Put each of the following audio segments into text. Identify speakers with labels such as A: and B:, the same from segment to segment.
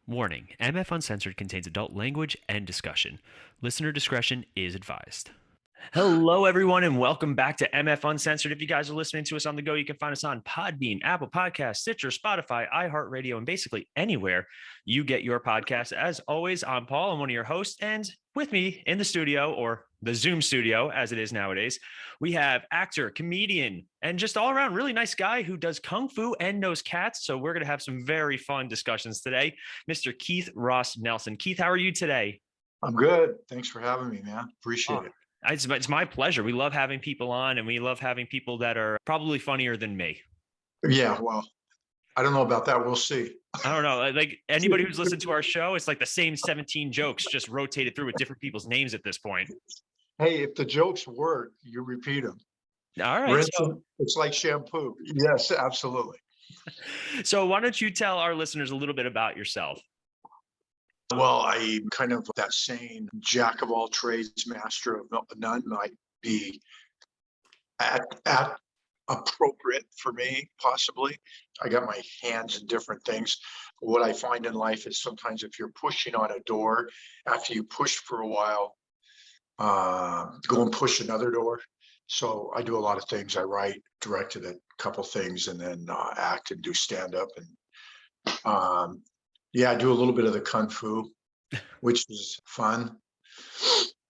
A: Warning: MF Uncensored contains adult language and discussion. Listener discretion is advised. Hello, everyone, and welcome back to MF Uncensored. If you guys are listening to us on the go, you can find us on Podbean, Apple Podcasts, Stitcher, Spotify, iHeartRadio, and basically anywhere you get your podcasts. As always, I'm Paul. I'm one of your hosts, and with me in the studio, or the Zoom studio, as it is nowadays, we have actor, comedian, and just all around really nice guy who does kung fu and knows cats. So we're going to have some very fun discussions today. Mr. Keith Ross Nelson. Keith, how are you today?
B: I'm good. Thanks for having me, man. Appreciate
A: Oh,
B: it.
A: it's my pleasure. We love having people on, and we love having people that are probably funnier than me.
B: Yeah, well, I don't know about that. We'll see.
A: I don't know. Like anybody who's listened to our show, it's like the same 17 jokes just rotated through with different people's names at this point.
B: Hey, if the jokes work, you repeat them.
A: All right.
B: Rinse them. It's like shampoo. Yes, absolutely.
A: So why don't you tell our listeners a little bit about yourself?
B: Well, I'm kind of that saying, jack of all trades, master of none, might be at appropriate for me, possibly. I got my hands in different things. What I find in life is sometimes if you're pushing on a door, after you push for a while, go and push another door. So I do a lot of things. I write, directed a couple things, and then act and do stand up. And yeah, I do a little bit of the kung fu, which is fun.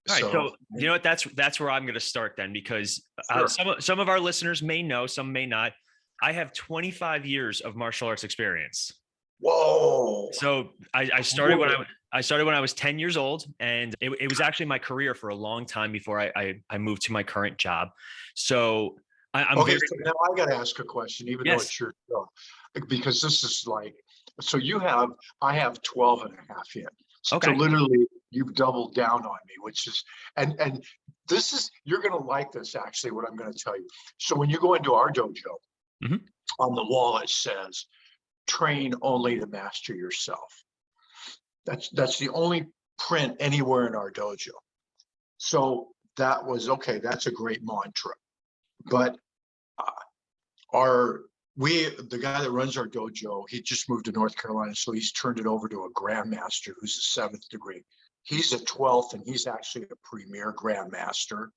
A: All right,
B: So
A: so you know what? That's where I'm going to start then, because
B: sure.
A: some of our listeners may know, some may not. I have 25 years of martial arts experience.
B: Whoa.
A: So I started when I started when I was 10 years old, and it was actually my career for a long time before I moved to my current job. So I'm
B: Okay,
A: very
B: so now I got to ask a question, even though
A: yes.
B: it's your show, because this is like, so I have 12 and a half in. So
A: Okay.
B: literally you've doubled down on me, which is, and this is, you're going to like this actually, what I'm going to tell you. So when you go into our dojo,
A: Mhm.
B: on the wall, it says, train only to master yourself. That's the only print anywhere in our dojo. So that was, okay, that's a great mantra. But our the guy that runs our dojo, he just moved to North Carolina, so he's turned it over to a grandmaster who's a 7th degree. He's a 12th, and he's actually a premier grandmaster.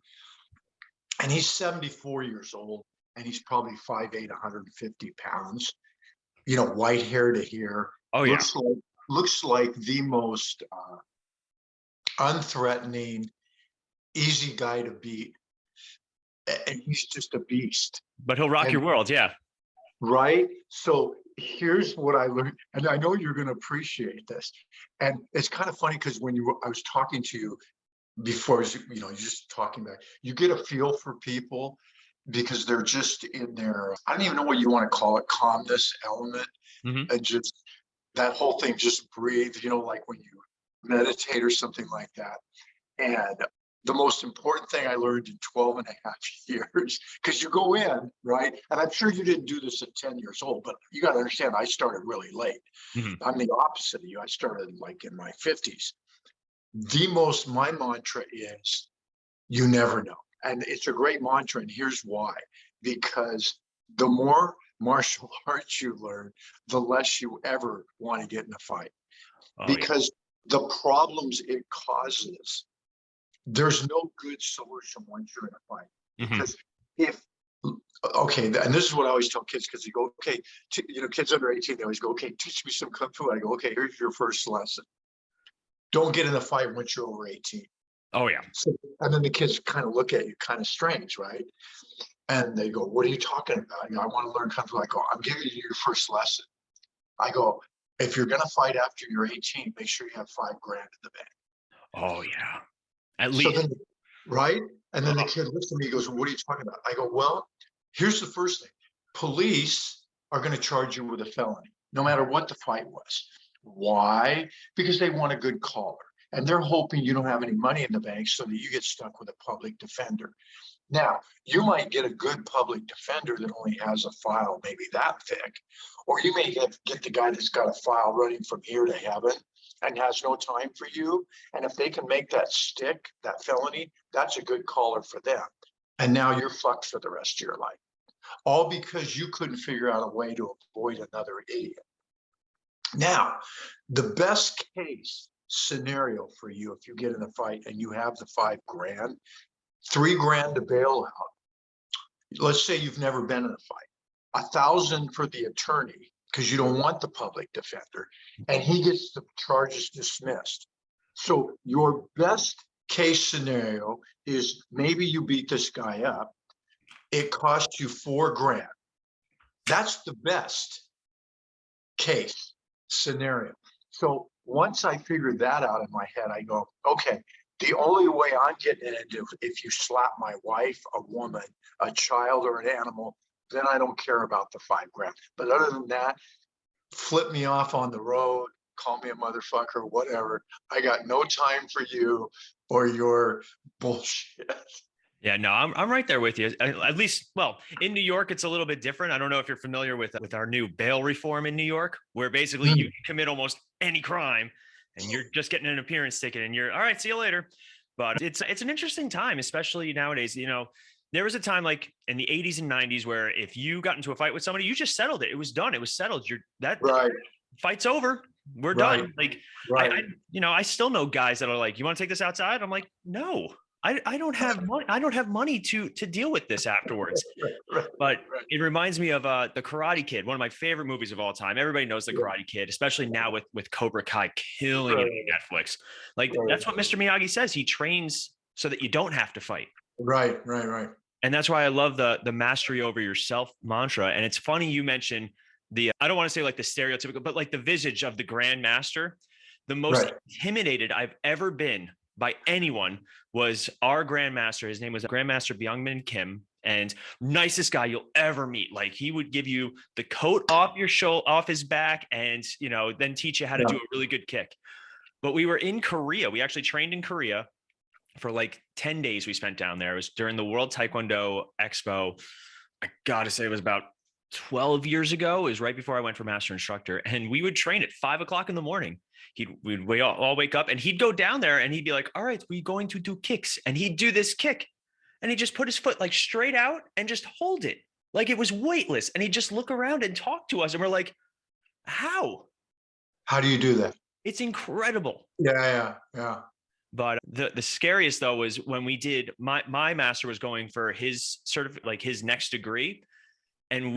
B: And he's 74 years old, and he's probably 5'8", 150 pounds. You know, white hair to here.
A: Oh yeah.
B: Looks like the most unthreatening, easy guy to beat. And he's just a beast.
A: But he'll rock your world, yeah.
B: Right? So here's what I learned, and I know you're going to appreciate this. And it's kind of funny because I was talking to you before, you know, you're just talking about, you get a feel for people because they're just in their, I don't even know what you want to call it, calmness element,
A: Mhm.
B: and just that whole thing, just breathe, you know, like when you meditate or something like that. And the most important thing I learned in 12 and a half years, because you go in, right? And I'm sure you didn't do this at 10 years old, but you got to understand, I started really late.
A: Mhm.
B: I'm the opposite of you. I started like in my 50s. My mantra is, you never know. And it's a great mantra. And here's why, because the more martial arts you learn, the less you ever want to get in a fight,
A: Oh yeah.
B: because the problems it causes, there's no good solution once you're in a fight.
A: Mhm.
B: Because if, okay, and this is what I always tell kids, because you go, okay, you know, kids under 18, they always go, okay, teach me some kung fu. I go, okay, here's your first lesson. Don't get in a fight once you're over 18.
A: Oh yeah.
B: So, and then the kids kind of look at you kind of strange, right? And they go, what are you talking about? You know, I want to learn kung fu. I go, I'm giving you your first lesson. I go, if you're going to fight after you're 18, make sure you have $5,000 in the bank.
A: Oh yeah. At
B: So
A: least.
B: then, right? And then the
A: Oh.
B: kid looks at me, he goes, well, what are you talking about? I go, well, here's the first thing. Police are going to charge you with a felony, no matter what the fight was. Why? Because they want a good caller. And they're hoping you don't have any money in the bank so that you get stuck with a public defender. Now, you might get a good public defender that only has a file maybe that thick, or you may get the guy that's got a file running from here to heaven and has no time for you. And if they can make that stick, that felony, that's a good caller for them. And now you're fucked for the rest of your life. All because you couldn't figure out a way to avoid another idiot. Now, the best case scenario for you, if you get in a fight and you have the 5 grand, 3 grand to bail out. Let's say you've never been in a fight, 1,000 for the attorney because you don't want the public defender, and he gets the charges dismissed. So your best case scenario is maybe you beat this guy up. It costs you 4 grand. That's the best case scenario. So once I figured that out in my head, I go, okay, the only way I'm getting into if you slap my wife, a woman, a child, or an animal, then I don't care about the 5 grand. But other than that, flip me off on the road, call me a motherfucker, whatever. I got no time for you or your bullshit.
A: Yeah, no, I'm right there with you. At least, well, in New York, it's a little bit different. I don't know if you're familiar with our new bail reform in New York, where basically you can commit almost any crime, and you're just getting an appearance ticket, and you're all right. See you later. But it's an interesting time, especially nowadays. There was a time like in the 80s and 90s where if you got into a fight with somebody, you just settled it. It was done. It was settled. That
B: Right,
A: fight's over. We're
B: right,
A: done. Like
B: right.
A: I still know guys that are like, you want to take this outside? I'm like, no. I don't have money. I don't have money to deal with this afterwards.
B: Right,
A: But
B: right.
A: it reminds me of the Karate Kid, one of my favorite movies of all time. Everybody knows the
B: Yeah,
A: Karate Kid, especially now with Cobra Kai killing it
B: right,
A: on Netflix. Like
B: right,
A: that's what Mr. Miyagi says. He trains so that you don't have to fight.
B: right, right, right.
A: And that's why I love the mastery over yourself mantra. And it's funny you mentioned the I don't want to say like the stereotypical, but like the visage of the Grand Master. The most
B: Right.
A: intimidated I've ever been by anyone was our Grandmaster. His name was Grandmaster Byungmin Kim, and nicest guy you'll ever meet. Like he would give you the coat off your shoulder, off his back, and then teach you how to
B: Yeah.
A: do a really good kick. But we were in Korea. We actually trained in Korea for like 10 days we spent down there. It was during the World Taekwondo Expo. I gotta say it was about 12 years ago. It was right before I went for master instructor. And we would train at 5 o'clock in the morning. We'd all wake up and he'd go down there and he'd be like, all right, we're going to do kicks. And he'd do this kick. And he'd just put his foot like straight out and just hold it. Like it was weightless. And he'd just look around and talk to us. And we're like, how?
B: How do you do that?
A: It's incredible.
B: Yeah, yeah, yeah.
A: But the scariest though was when we did my master was going for his like his next degree, and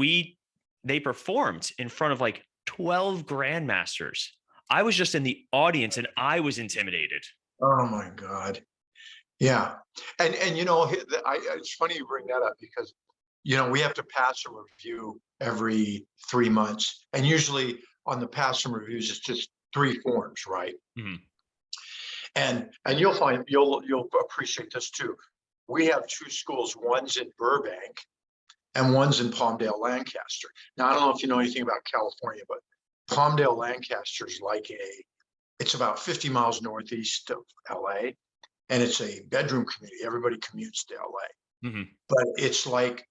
A: they performed in front of like 12 grandmasters. I was just in the audience and I was intimidated.
B: Oh my God. Yeah. And it's funny you bring that up because we have to pass a review every 3 months. And usually on the pass and reviews, it's just 3 forms, right?
A: Mhm.
B: And you'll find you'll appreciate this too. We have 2 schools, one's in Burbank and one's in Palmdale, Lancaster. Now, I don't know if you know anything about California, but Palmdale, Lancaster is it's about 50 miles northeast of LA, and it's a bedroom community. Everybody commutes to LA,
A: Mhm.
B: but it's like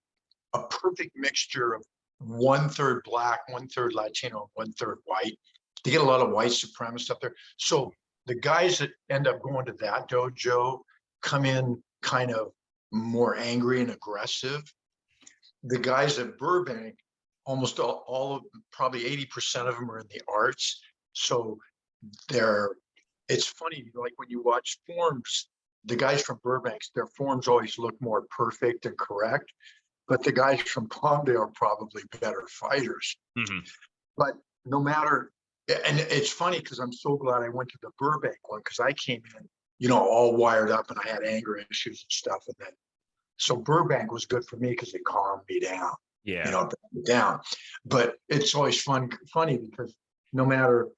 B: a perfect mixture of 1/3 black, 1/3 Latino, 1/3 white. They get a lot of white supremacists up there. So the guys that end up going to that dojo come in kind of more angry and aggressive. The guys at Burbank, almost all of probably 80% of them are in the arts. So it's funny, like when you watch forms, the guys from Burbank, their forms always look more perfect and correct, but the guys from Palmdale are probably better fighters.
A: Mhm.
B: But no matter, and it's funny because I'm so glad I went to the Burbank one because I came in, all wired up and I had anger issues and stuff. And then, so Burbank was good for me because it calmed me down,
A: Yeah.
B: brought me down. But it's always funny because no matter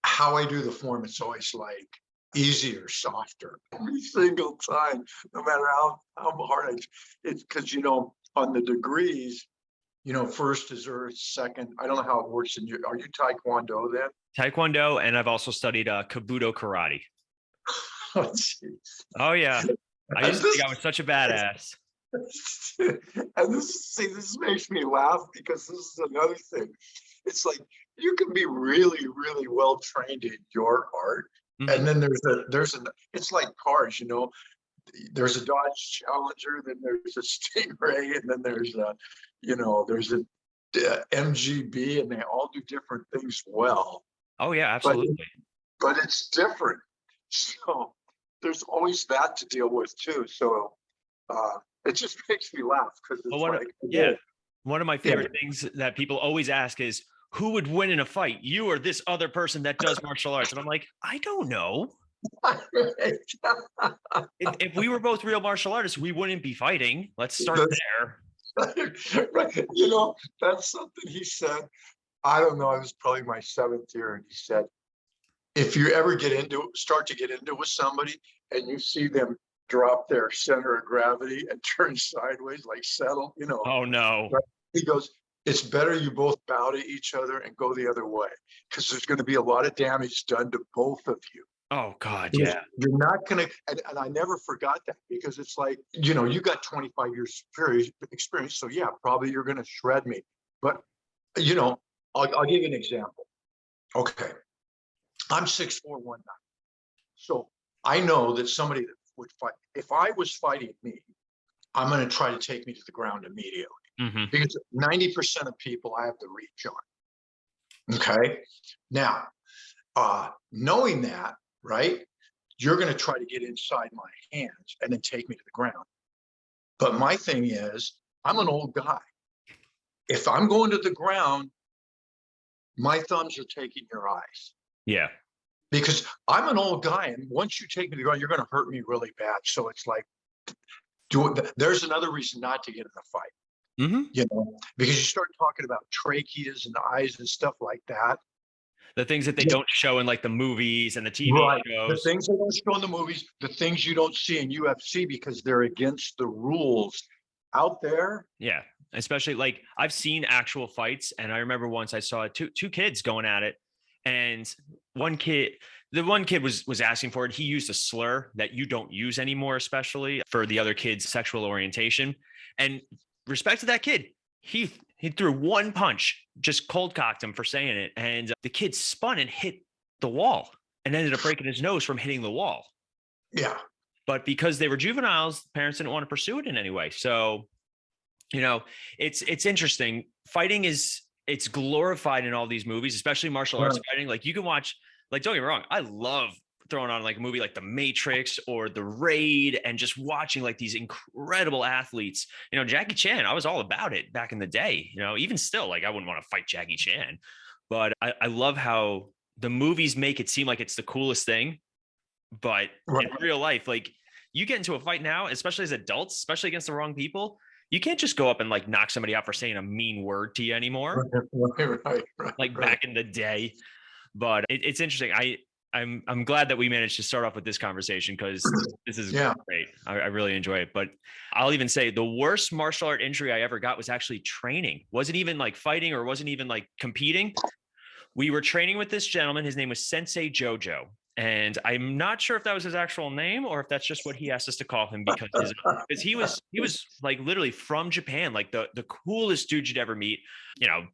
B: how I do the form, it's always like easier, softer every single time, no matter how hard it's because on the degrees, first is earth, second. I don't know how it works in you. Are you Taekwondo then?
A: Taekwondo, and I've also studied Kabuto karate.
B: Oh, geez.
A: Oh yeah. I used to think I was such a badass.
B: And this makes me laugh because this is another thing. It's like you can be really, really well trained in your art,
A: Mhm.
B: and then it's like cars, there's a Dodge Challenger, then there's a Stingray, and then there's a MGB, and they all do different things well,
A: Oh yeah,
B: but
A: absolutely.
B: it's different. So there's always that to deal with too. So it just makes me laugh because
A: Well,
B: it's like,
A: yeah,
B: oh,
A: one of my
B: yeah.
A: favorite things that people always ask is, who would win in a fight, you or this other person that does martial arts? And I'm like, I don't know. If we were both real martial artists, we wouldn't be fighting. Let's start
B: That's
A: there.
B: right. You know, that's something he said. I don't know. It was probably my seventh year, and he said, if you ever start to get into with somebody, and you see them drop their center of gravity and turn sideways, like settle,
A: Oh no.
B: right? He goes, it's better you both bow to each other and go the other way, because there's going to be a lot of damage done to both of you.
A: Oh God,
B: Because
A: yeah.
B: you're not going to, and I never forgot that, because it's like, you got 25 years experience. So yeah, probably you're going to shred me. But, I'll give you an example. Okay. I'm 6'4", 190. So I know that somebody that would fight, if I was fighting me, I'm going to try to take me to the ground immediately,
A: Hmm.
B: because 90% of people I have the reach on. Okay. Now, knowing that, right, you're going to try to get inside my hands and then take me to the ground. But my thing is, I'm an old guy. If I'm going to the ground, my thumbs are taking your eyes,
A: Yeah.
B: because I'm an old guy. And once you take me to the ground, you're going to hurt me really bad. So it's like, there's another reason not to get in a fight,
A: Hmm.
B: because you start talking about tracheas and eyes and stuff like that.
A: The things that they don't show in like the movies and the TV
B: Right. The
A: shows.
B: things they don't show in the movies, the things you don't see in UFC because they're against the rules out there.
A: Yeah. Especially like I've seen actual fights, and I remember once I saw two kids going at it, and one kid, the one kid was asking for it. He used a slur that you don't use anymore, especially for the other kid's sexual orientation. And respect to that kid, he threw one punch, just cold cocked him for saying it, and the kid spun and hit the wall and ended up breaking his nose from hitting the wall.
B: Yeah.
A: But because they were juveniles, parents didn't want to pursue it in any way. So you know, it's interesting. Fighting it's glorified in all these movies, especially martial arts
B: Right.
A: fighting. Like you can watch, like don't get me wrong, I love throwing on like a movie like The Matrix or The Raid and just watching like these incredible athletes. Jackie Chan, I was all about it back in the day. Even still, like I wouldn't want to fight Jackie Chan, but I love how the movies make it seem like it's the coolest thing, but
B: Right.
A: in real life, like you get into a fight now, especially as adults, especially against the wrong people, you can't just go up and like knock somebody out for saying a mean word to you anymore, like
B: Right.
A: back in the day. But it's interesting. I'm glad that we managed to start off with this conversation because this is
B: Yeah.
A: great. I really enjoy it. But I'll even say the worst martial art injury I ever got was actually training. Wasn't even like fighting or wasn't even like competing. We were training with this gentleman. His name was Sensei Jojo. And I'm not sure if that was his actual name or if that's just what he asked us to call him because he was like literally from Japan, like the coolest dude you'd ever meet.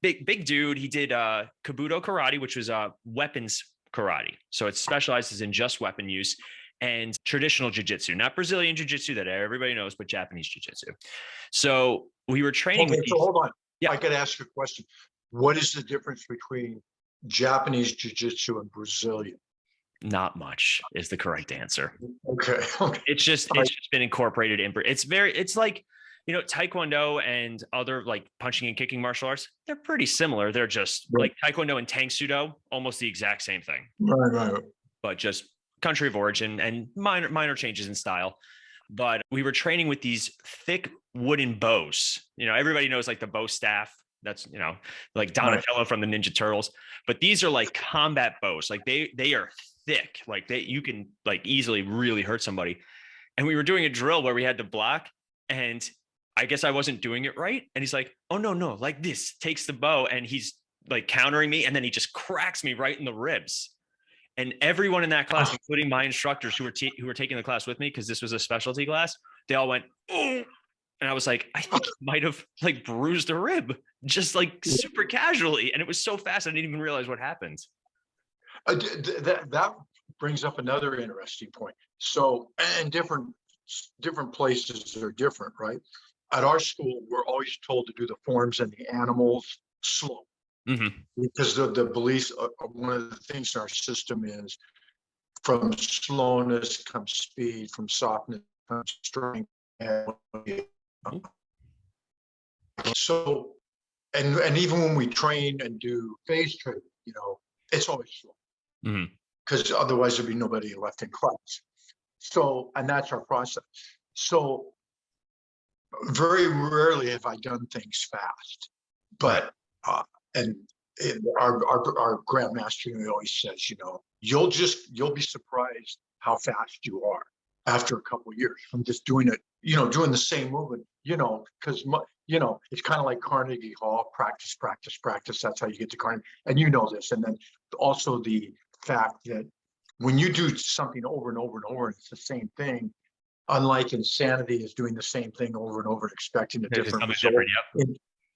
A: Big dude. He did kabuto karate, which was weapons karate. So it specializes in just weapon use, and traditional jiu-jitsu, not Brazilian jiu-jitsu that everybody knows, but Japanese jiu-jitsu. So we were training
B: Okay.
A: with
B: So
A: these.
B: hold on.
A: Yeah,
B: I got to ask you a question. What is the difference between Japanese jiu-jitsu and Brazilian?
A: not much is the correct answer.
B: Okay. Okay.
A: It's just been incorporated in. It's like taekwondo and other like punching and kicking martial arts. They're pretty similar. They're just
B: Right.
A: like taekwondo and tang sudo, almost the exact same thing,
B: Right.
A: but just country of origin and minor changes in style. But we were training with these thick wooden bows. Everybody knows like the bow staff. That's like
B: Right.
A: Donatello from the Ninja Turtles. But these are like combat bows. Like they are thick. Like you can like easily really hurt somebody. And we were doing a drill where we had to block, and I guess I wasn't doing it right. And he's like, "Oh no, like this." Takes the bow and he's like countering me, and then he just cracks me right in the ribs. And everyone in that class, including my instructors who were taking the class with me, because this was a specialty class, they all went, "Oh," and I was like, "I think he might have like bruised a rib, just like super casually." And it was so fast, I didn't even realize what happened.
B: That brings up another interesting point. So, and different places are different, right? At our school, we're always told to do the forms and the animals slow.
A: Mm-hmm.
B: Because the beliefs, one of the things in our system is from slowness comes speed, from softness comes strength. And so, and even when we train and do phase training, it's always slow because otherwise there'd be nobody left in class. So, and that's our process. So very rarely have I done things fast, but, and our grandmaster always says, you'll be surprised how fast you are after a couple of years from just doing it, doing the same movement, because it's kind of like Carnegie Hall, practice, practice, practice. That's how you get to Carnegie, and this. And then also the fact that when you do something over and over and over, it's the same thing. Unlike insanity is doing the same thing over and over, expecting a different result.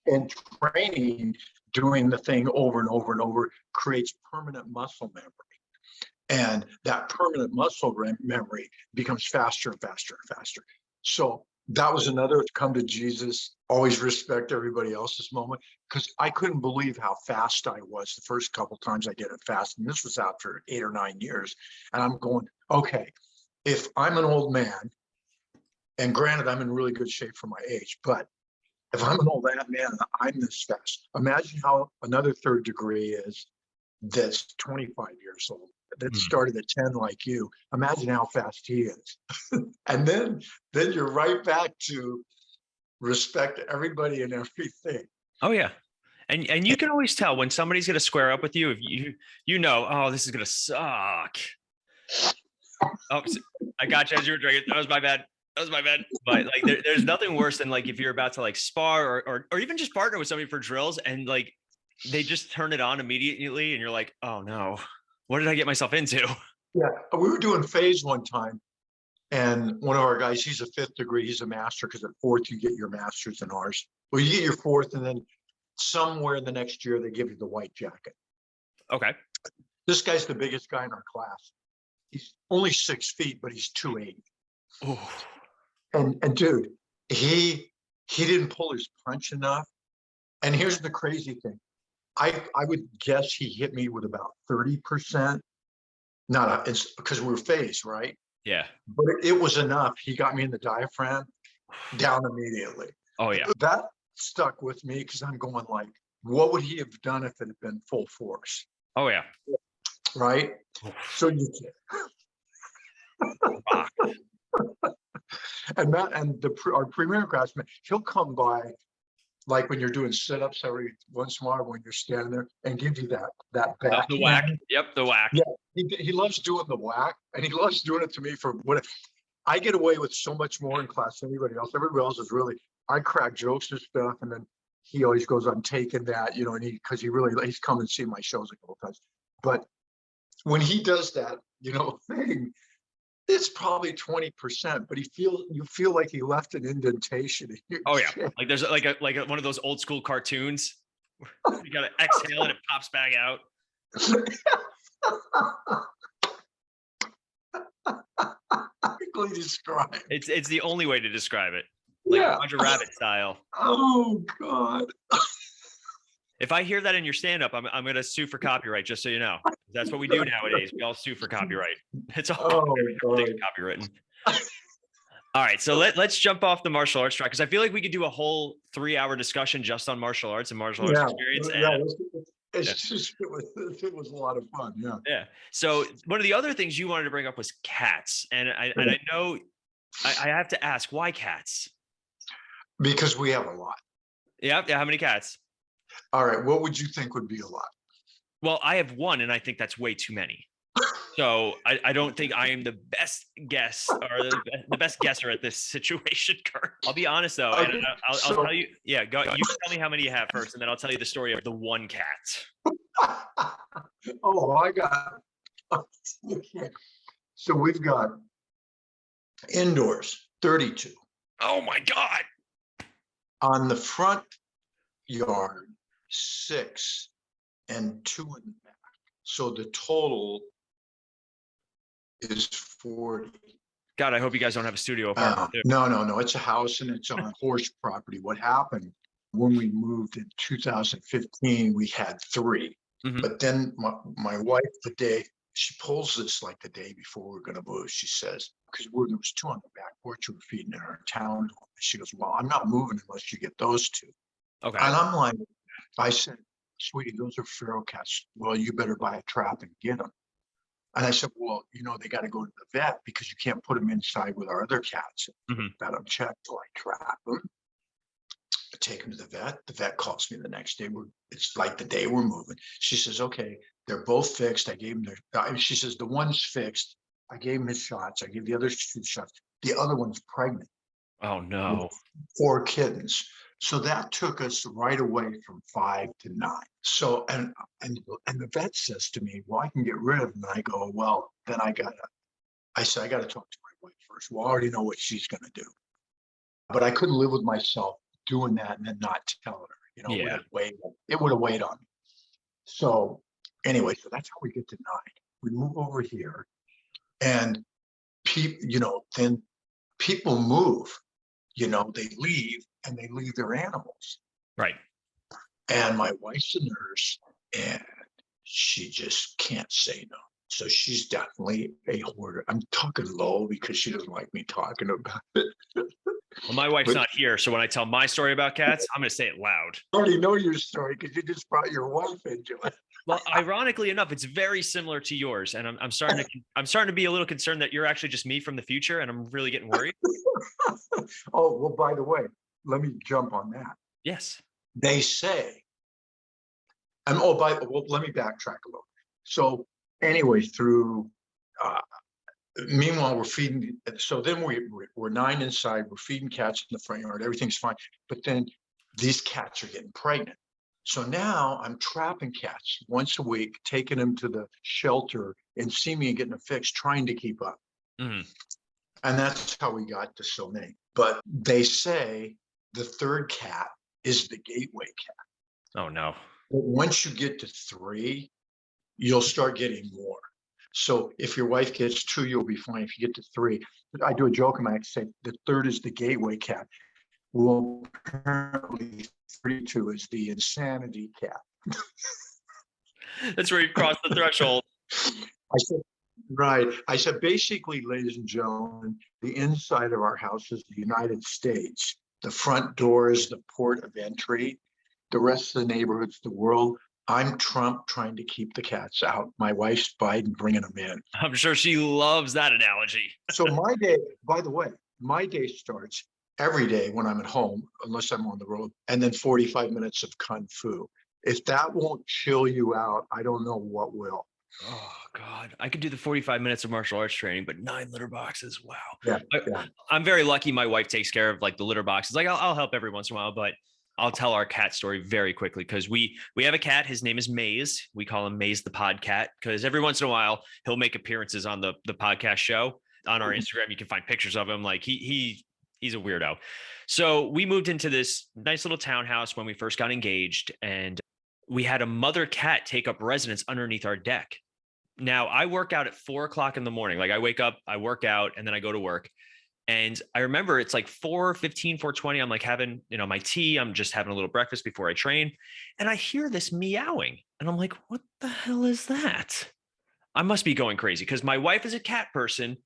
B: And training, doing the thing over and over and over creates permanent muscle memory. And that permanent muscle memory becomes faster and faster and faster. So that was another come to Jesus, always respect everybody else's moment, because I couldn't believe how fast I was the first couple of times I did it fast. And this was after 8 or 9 years. And I'm going, okay, if I'm an old man, and granted, I'm in really good shape for my age, but if I'm an old man and I'm this fast, imagine how another third degree is that's 25 years old, that started at 10 like you. Imagine how fast he is. And then you're right back to respect everybody and everything.
A: Oh, yeah. And you can always tell when somebody's going to square up with you, if oh, this is going to suck. Oh, I got you as you were drinking. That was my bad. But like, there's nothing worse than like if you're about to like spar or even just partner with somebody for drills and like they just turn it on immediately and you're like, oh no, what did I get myself into?
B: Yeah, we were doing phase one time, and one of our guys, he's a 5th degree, he's a master, because at 4th you get your master's in ours. Well, you get your 4th, and then somewhere in the next year they give you the white jacket.
A: Okay.
B: This guy's the biggest guy in our class. He's only 6 feet, but he's 280. Oh. And dude, he didn't pull his punch enough. And here's the crazy thing. I would guess he hit me with about 30%. It's because we were phased, right?
A: Yeah.
B: But it was enough. He got me in the diaphragm down immediately.
A: Oh, yeah.
B: That stuck with me because I'm going like, what would he have done if it had been full force?
A: Oh, yeah.
B: Right? So you can't. And our premier craftsman, he'll come by like when you're doing sit-ups every once in a while when you're standing there and give you that back.
A: The whack. Yep, the whack.
B: Yeah, he loves doing the whack, and he loves doing it to me for what I get away with so much more in class than anybody else. Everybody else is really, I crack jokes and stuff, and then he always goes on taking that, and he's come and seen my shows a couple times. But when he does that, thing, it's probably 20%, but you feel like he left an indentation.
A: Oh yeah, like there's like one of those old school cartoons. You gotta exhale and it pops back out.
B: Describe.
A: It's the only way to describe it. Like Roger Rabbit style.
B: Oh God.
A: If I hear that in your stand-up, I'm gonna sue for copyright, just so you know. That's what we do nowadays. We all sue for copyright. It's all copywritten. All right, so let's jump off the martial arts track, because I feel like we could do a whole 3-hour discussion just on martial arts and martial arts experience.
B: It was a lot of fun. Yeah.
A: Yeah. So one of the other things you wanted to bring up was cats, and I know I have to ask, why cats?
B: Because we have a lot.
A: Yeah. How many cats?
B: All right. What would you think would be a lot?
A: Well, I have one, and I think that's way too many. So I don't think I am the best guess or the best guesser at this situation, Kurt. I'll be honest though, and I'll tell you. Yeah, go. You tell me how many you have first, and then I'll tell you the story of the one cat.
B: Oh, I got. Okay. So we've got indoors 32.
A: Oh my God.
B: On the front yard 6 and 2 in the back. So the total is 40.
A: God, I hope you guys don't have a studio apartment.
B: No. It's a house and it's on horse property. What happened When we moved in 2015, we had 3.
A: Mhm.
B: But then my wife, the day she pulls this, like the day before we're going to move, she says, because there was 2 on the back porch we were feeding in our town. She goes, well, I'm not moving unless you get those 2.
A: Okay.
B: And I'm like, I said, sweetie, those are feral cats. Well, you better buy a trap and get them. And I said, well, they got to go to the vet because you can't put them inside with our other cats.
A: Mhm.
B: Vet them checked, so I trap them. I take them to the vet. The vet calls me the next day. It's like the day we're moving. She says, okay, they're both fixed. I gave them she says, the one's fixed. I gave him his shots. I gave the others 2 shots. The other one's pregnant
A: Oh
B: with
A: no.
B: 4 kittens. So that took us right away from 5 to 9. So, and the vet says to me, well, I can get rid of them. And I go, well, then I said, I got to talk to my wife first. Well, I already know what she's going to do. But I couldn't live with myself doing that and then not telling her,
A: Yeah.
B: it would have weighed on me. So anyway, so that's how we get to 9. We move over here and then people move, they leave and they leave their animals.
A: Right.
B: And my wife's a nurse and she just can't say no. So she's definitely a hoarder. I'm talking low because she doesn't like me talking about it.
A: Well, my wife's
B: But
A: not here, so when I tell my story about cats, I'm going to say it loud.
B: I already know your story because you just brought your wife into it.
A: Well, ironically enough, it's very similar to yours, and I'm starting to be a little concerned that you're actually just me from the future, and I'm really getting worried.
B: Oh, well, by the way, let me jump on that.
A: Yes.
B: They say, let me backtrack a little. So anyway, meanwhile, we're feeding. So then we're 9 inside. We're feeding cats in the front yard. Everything's fine. But then these cats are getting pregnant. So now I'm trapping cats once a week, taking them to the shelter and seeing me and getting them fixed, trying to keep up.
A: Mhm.
B: And that's how we got to so many. But they say the 3rd cat is the gateway cat.
A: Oh no.
B: But once you get to 3, you'll start getting more. So if your wife gets 2, you'll be fine. If you get to 3, I do a joke and I say the 3rd is the gateway cat. Well, apparently 32 is the insanity cat.
A: That's where you cross the threshold.
B: I said, right. I said, basically, ladies and gentlemen, the inside of our house is the United States. The front door is the port of entry. The rest of the neighborhood's the world. I'm Trump trying to keep the cats out. My wife's Biden bringing them in.
A: I'm sure she loves that analogy.
B: So my day, by the way, my day starts every day when I'm at home, unless I'm on the road, and then 45 minutes of kung fu. If that won't chill you out, I don't know what will.
A: Oh God, I could do the 45 minutes of martial arts training, but 9 litter boxes. Wow.
B: Yeah, yeah.
A: I'm very lucky. My wife takes care of like the litter boxes. Like I'll help every once in a while, but I'll tell our cat story very quickly because we have a cat. His name is Maze. We call him Maze the Podcat because every once in a while he'll make appearances on the podcast show. On our Instagram, you can find pictures of him. Like he's a weirdo. So we moved into this nice little townhouse when we first got engaged, and we had a mother cat take up residence underneath our deck. Now I work out at 4:00 in the morning. Like I wake up, I work out, and then I go to work. And I remember it's like 4:15, 4:20. I'm like having, my tea. I'm just having a little breakfast before I train. And I hear this meowing. And I'm like, what the hell is that? I must be going crazy because my wife is a cat person.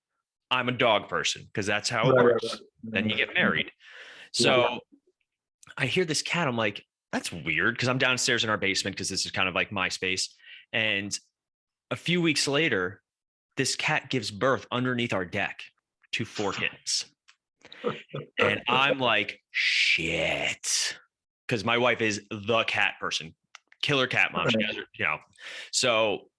A: I'm a dog person because that's how it works. Then you get married. So I hear this cat. I'm like, that's weird because I'm downstairs in our basement because this is kind of like my space. And a few weeks later, this cat gives birth underneath our deck to 4 kittens. And I'm like, shit. Because my wife is the cat person, killer cat mom. She has her, So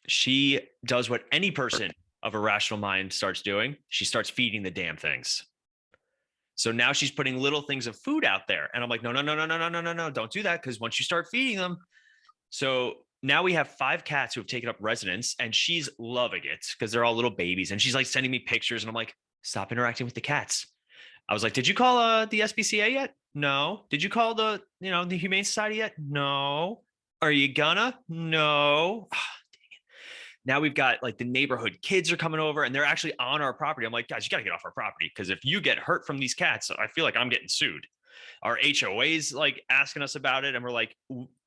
A: she does what any person of a rational mind starts doing. She starts feeding the damn things. So now she's putting little things of food out there. And I'm like, no, don't do that. Because once you start feeding them. So now we have 5 cats who have taken up residence and she's loving it because they're all little babies. And she's like sending me pictures and I'm like, stop interacting with the cats. I was like, did you call the SPCA yet? No. Did you call the Humane Society yet? No. Are you gonna? No. Now we've got like the neighborhood kids are coming over and they're actually on our property. I'm like, guys, you got to get off our property because if you get hurt from these cats, I feel like I'm getting sued. Our HOA's like asking us about it. And we're like,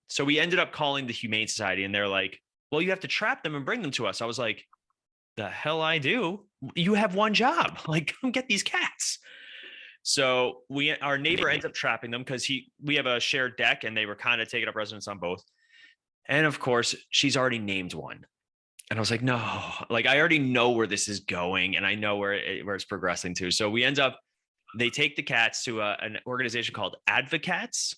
A: so we ended up calling the Humane Society and they're like, well, you have to trap them and bring them to us. I was like, the hell I do? You have one job. Like, come get these cats. So our neighbor ends up trapping them because we have a shared deck and they were kind of taking up residence on both. And of course, she's already named one. And I was like, no, like I already know where this is going and I know where it's progressing to. So they take the cats to an organization called Advocates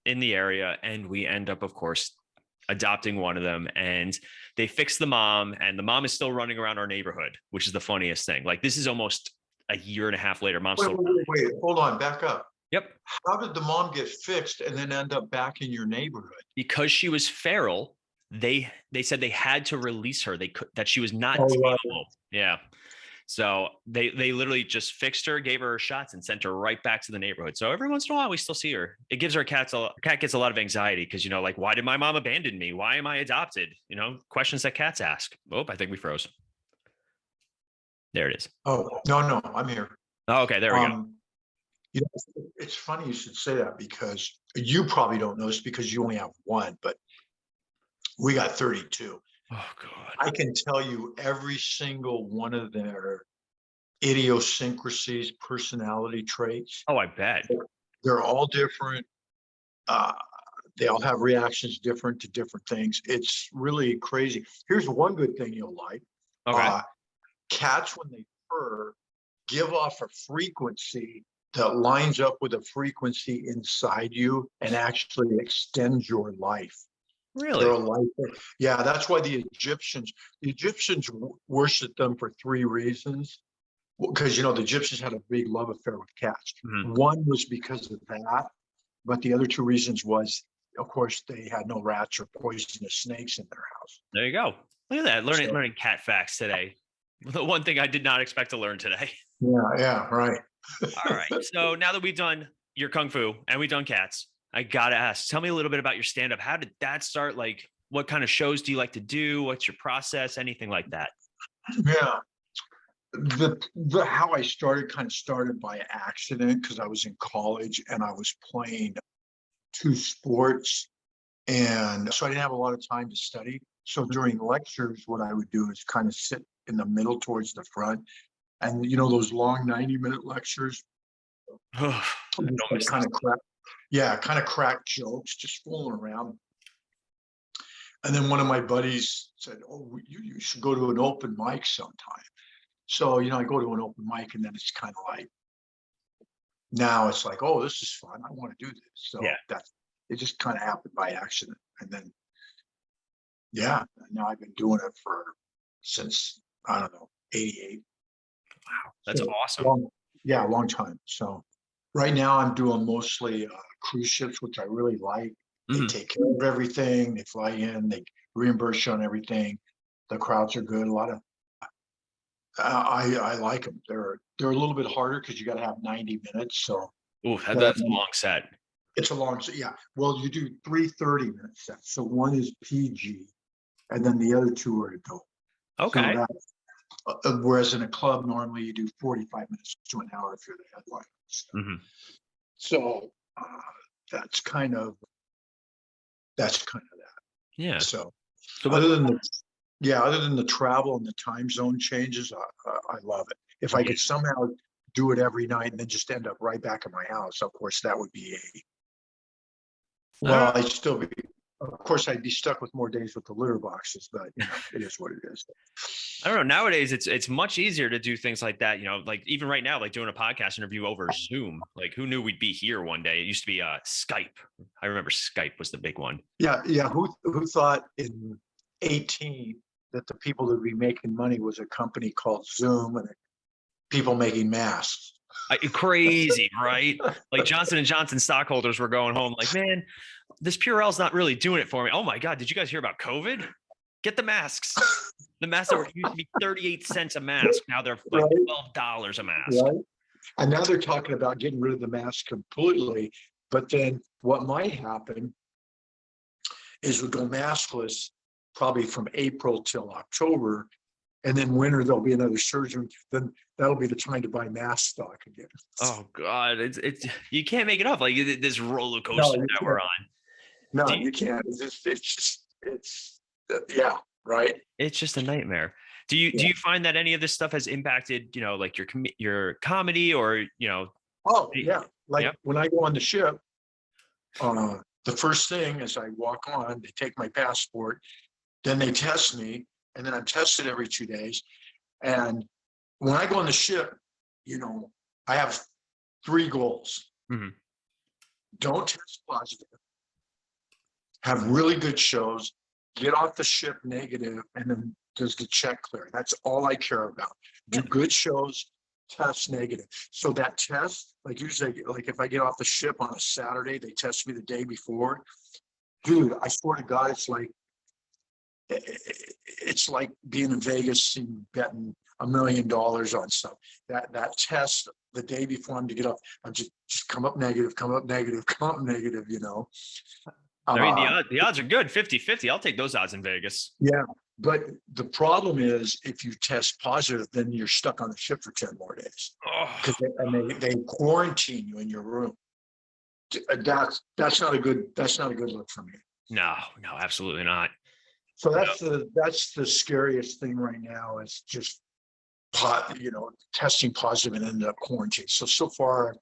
A: in the area. And we end up, of course, adopting one of them, and they fix the mom, and the mom is still running around our neighborhood, which is the funniest thing. Like, this is almost a year and a half later. Mom's still.
B: Wait, hold on, back up.
A: Yep.
B: How did the mom get fixed and then end up back in your neighborhood?
A: Because she was feral, they said they had to release her. That she was not
B: Oh,
A: tameable.
B: right.
A: Yeah. So they literally just fixed her, gave her shots, and sent her right back to the neighborhood. So every once in a while, we still see her. It gives our cat gets a lot of anxiety because, like, why did my mom abandon me? Why am I adopted? Questions that cats ask. Oh, I think we froze. There it is.
B: Oh, no, I'm here.
A: Oh, okay, there we go.
B: It's funny you should say that because you probably don't know this because you only have one, but we got 32.
A: Oh, God.
B: I can tell you every single one of their idiosyncrasies, personality traits.
A: Oh, I bet.
B: They're all different. They all have reactions different to different things. It's really crazy. Here's one good thing you'll like.
A: Okay.
B: Cats, when they purr, give off a frequency that lines up with a frequency inside you and actually extends your life.
A: Really?
B: They're a life. Yeah, that's why the Egyptians worshiped them for 3 reasons. Because, the Egyptians had a big love affair with cats. Mm-hmm. One was because of that, but the other 2 reasons was, of course, they had no rats or poisonous snakes in their house.
A: There you go. Look at that. Learning cat facts today. The one thing I did not expect to learn today.
B: Yeah, right.
A: All right. So now that we've done your Kung Fu and we've done cats, I got to ask, tell me a little bit about your stand-up. How did that start? Like, what kind of shows do you like to do? What's your process? Anything like that?
B: Yeah. The how I started by accident because I was in college and I was playing 2 sports. And so I didn't have a lot of time to study. So during lectures, what I would do is kind of sit in the middle towards the front. And those long 90-minute lectures, kind of crack jokes, just fooling around. And then one of my buddies said, oh, you should go to an open mic sometime. So, I go to an open mic and then it's kind of like, now it's like, oh, this is fun. I want to do this. So it just kind of happened by accident. And then, now I've been doing it since, I don't know, 88.
A: Wow, that's awesome.
B: Long time. So right now I'm doing mostly cruise ships, which I really like. They take care of everything. They fly in, they reimburse you on everything. The crowds are good. A lot of, I like them. They're a little bit harder because you got to have 90 minutes. So
A: that's a long set.
B: It's a long set. Yeah. Well, you do 3 30-minute sets. So one is PG and then the other 2 are adult.
A: Okay.
B: So whereas in a club, normally you do 45 minutes to an hour if you're the headliner. So that's kind of that.
A: Yeah.
B: So other than the travel and the time zone changes, I love it. If I could somehow do it every night and then just end up right back in my house, of course, that would be I'd be stuck with more days with the litter boxes, but it is what it is.
A: I don't know. Nowadays, it's much easier to do things like that. Like even right now, like doing a podcast interview over Zoom. Like, who knew we'd be here one day? It used to be Skype. I remember Skype was the big one.
B: Yeah. Who thought in 18 that the people that would be making money was a company called Zoom and people making masks?
A: Crazy, right? Like Johnson & Johnson stockholders were going home like, man, this Purell's not really doing it for me. Oh my God, did you guys hear about COVID? Get the masks. The masks that used to be 38 cents a mask. Now they're like $12 a mask.
B: Right. And now they're talking about getting rid of the mask completely. But then what might happen is we go maskless probably from April till October. And then winter, there'll be another surgery. Then that'll be the time to buy mask stock again.
A: Oh God, it's you can't make it up. Like this roller
B: No,
A: coaster
B: you
A: that we're
B: can't.
A: on.
B: No,
A: Do you,
B: you can't. Yeah, right.
A: it's just a nightmare. Do you find that any of this stuff has impacted, like your comedy or
B: Oh,
A: the-
B: yeah. Like
A: yeah?
B: when I go on the ship, the first thing is I walk on, they take my passport, then they test me, and then I'm tested every 2 days. And when I go on the ship, I have 3 goals.
A: Mhm.
B: Don't test positive, have really good shows, get off the ship negative, and then does the check clear. That's all I care about. Do good shows, test negative. So that test, like usually, like if I get off the ship on a Saturday, they test me the day before. Dude, I swear to God, it's like being in Vegas and betting $1 million on stuff. That test the day before I'm to get up, I'm just come up negative, come up negative, come up negative,
A: I mean,
B: Uh,
A: the odds are good, 50-50. I'll take those odds in Vegas.
B: yeah, but the problem is if you test positive, then you're stuck on the ship for 10 more days
A: Oh,
B: because they quarantine you in your room. That's not a good look for me.
A: no, absolutely not.
B: So
A: No.
B: that's the scariest thing right now is just testing positive and ended up quarantine. So far,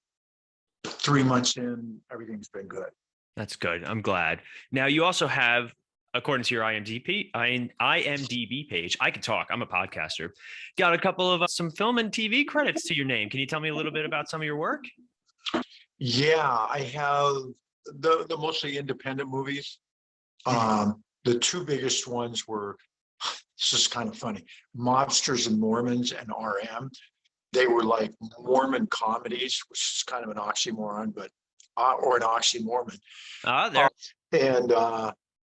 B: 3 months in, everything's been good.
A: That's good. I'm glad. Now you also have, according to your IMDb page, I can talk. I'm a podcaster. Got a couple of some film and TV credits to your name. Can you tell me a little bit about some of your work?
B: Yeah, I have the mostly independent movies. The 2 biggest ones were, this is kind of funny, Mobsters and Mormons and RM. They were like Mormon comedies, which is kind of an oxymoron, but or an oxymormon.
A: There.
B: And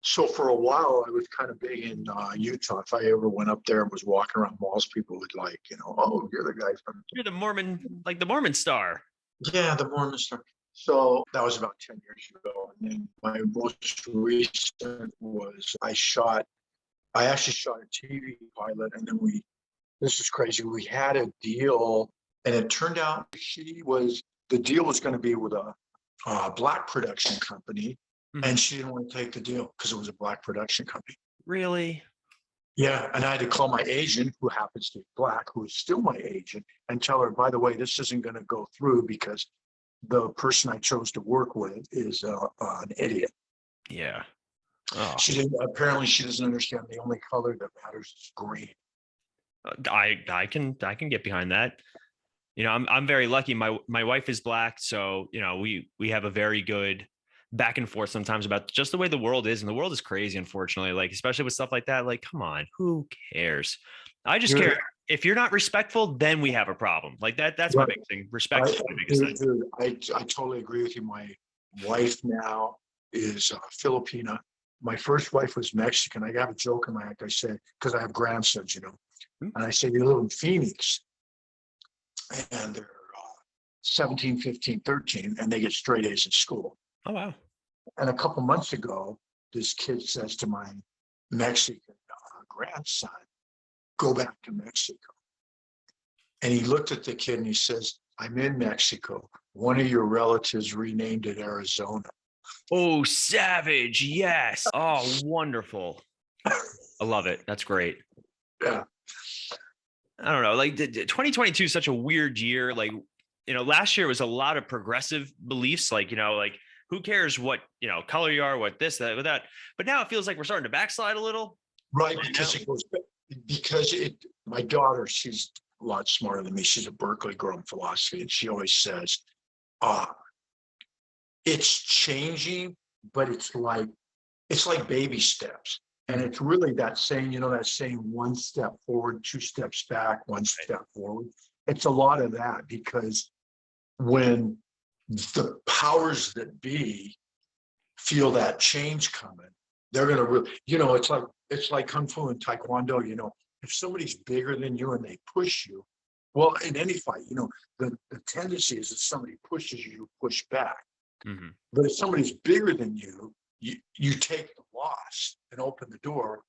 B: so for a while, I was kind of big in Utah. If I ever went up there and was walking around malls, people would like, oh, you're the guy from.
A: You're the Mormon, like the Mormon star.
B: Yeah, the Mormon stuff. So that was about 10 years ago. And then my most recent was I actually shot a TV pilot. And then this is crazy. We had a deal and it turned out the deal was going to be with a black production company.
A: Mhm.
B: And she didn't want to take the deal because it was a black production company.
A: Really?
B: Yeah. And I had to call my agent, who happens to be black, who is still my agent, and tell her, by the way, this isn't going to go through because the person I chose to work with is an idiot.
A: Yeah. Oh.
B: Apparently she doesn't understand the only color that matters is green.
A: I can get behind that. I'm very lucky. My wife is black, so we have a very good back and forth sometimes about just the way the world is, and the world is crazy, unfortunately. Like especially with stuff like that. Like, come on, who cares? I just care if you're not respectful, then we have a problem. Like that. That's my big thing. Respect is my biggest thing.
B: I totally agree with you. My wife now is Filipina. My first wife was Mexican. I got a joke in my act. I said, because I have grandsons, and I said, you live in Phoenix. And they're 17, 15, 13, and they get straight A's in school.
A: Oh, wow.
B: And a couple months ago, this kid says to my Mexican grandson, go back to Mexico. And he looked at the kid and he says, I'm in Mexico. One of your relatives renamed it Arizona.
A: Oh, savage. Yes. Oh, wonderful. I love it. That's great.
B: Yeah.
A: I don't know. Like 2022 is such a weird year. Like, last year was a lot of progressive beliefs. Like, like who cares what, color you are, what this, that, with that. But now it feels like we're starting to backslide a little.
B: Right. Because my daughter, she's a lot smarter than me. She's a Berkeley girl in philosophy. And she always says, it's changing, but it's like baby steps. And it's really that saying, that saying 1 step forward, 2 steps back, 1 step forward. It's a lot of that because when the powers that be feel that change coming, they're going to really, it's like Kung Fu and Taekwondo, if somebody's bigger than you and they push you, well, in any fight, the tendency is if somebody pushes you, you push back. Mm-hmm. But if somebody's bigger than you take the loss and open the door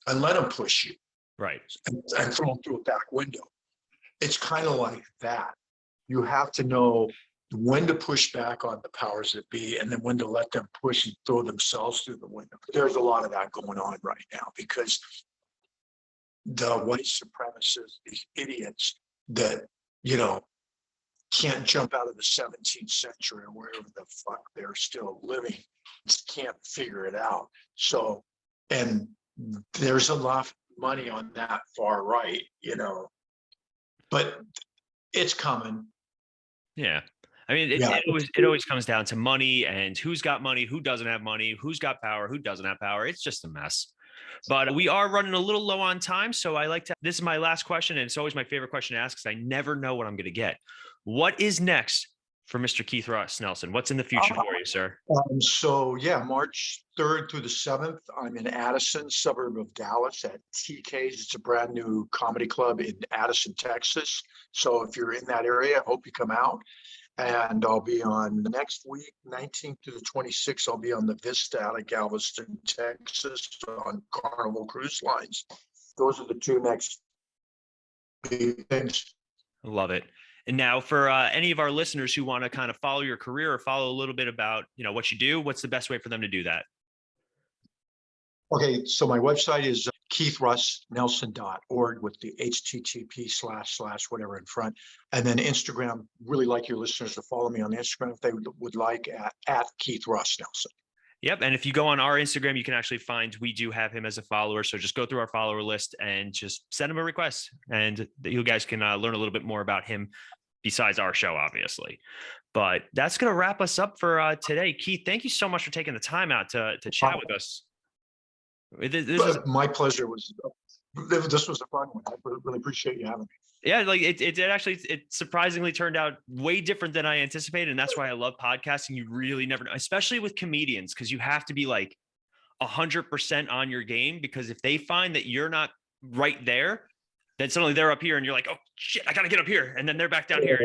B: and let them push you.
A: Right.
B: and throw them through a back window. It's kind of like that. You have to know when to push back on the powers that be and then when to let them push and throw themselves through the window. There's a lot of that going on right now because the white supremacists, these idiots that, can't jump out of the 17th century or wherever the fuck they're still living, just can't figure it out. So, and there's a lot of money on that far right, but it's coming.
A: Yeah. I mean,
B: Yeah.
A: it always comes down to money and who's got money, who doesn't have money, who's got power, who doesn't have power. It's just a mess. But we are running a little low on time. So this is my last question. And it's always my favorite question to ask because I never know what I'm going to get. What is next for Mr. Keith Ross Nelson? What's in the future for you, sir?
B: March 3rd through the 7th, I'm in Addison, suburb of Dallas at TK's. It's a brand new comedy club in Addison, Texas. So if you're in that area, I hope you come out. And I'll be on next week, 19th to the 26th. I'll be on the Vista out of Galveston, Texas on Carnival Cruise Lines. Those are the two next big things.
A: I love it. And now for any of our listeners who want to kind of follow your career or follow a little bit about, what you do, what's the best way for them to do that?
B: Okay, so my website is keithrussnelson.org with the http / whatever in front. And then Instagram, really like your listeners to follow me on Instagram if they would like at Keith Ross Nelson.
A: Yep. And if you go on our Instagram, you can actually find, we do have him as a follower. So just go through our follower list and just send him a request. And you guys can learn a little bit more about him besides our show, obviously. But that's going to wrap us up for today. Keith, thank you so much for taking the time out to chat with us.
B: My pleasure. This was a fun one. I really appreciate you having me.
A: Yeah, like it surprisingly turned out way different than I anticipated. And that's why I love podcasting. You really never know, especially with comedians, because you have to be like 100% on your game, because if they find that you're not right there, then suddenly they're up here and you're like, oh shit, I got to get up here. And then they're back down here.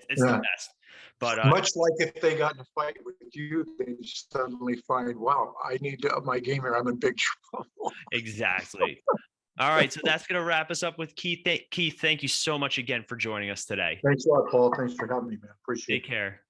A: It's the best. But
B: much like if they got in a fight with you, they suddenly find, wow, I need to up my game here. I'm in big trouble.
A: Exactly. All right. So that's going to wrap us up with Keith. Keith, thank you so much again for joining us today.
B: Thanks a lot, Paul. Thanks for having me, man. Appreciate it.
A: Take care.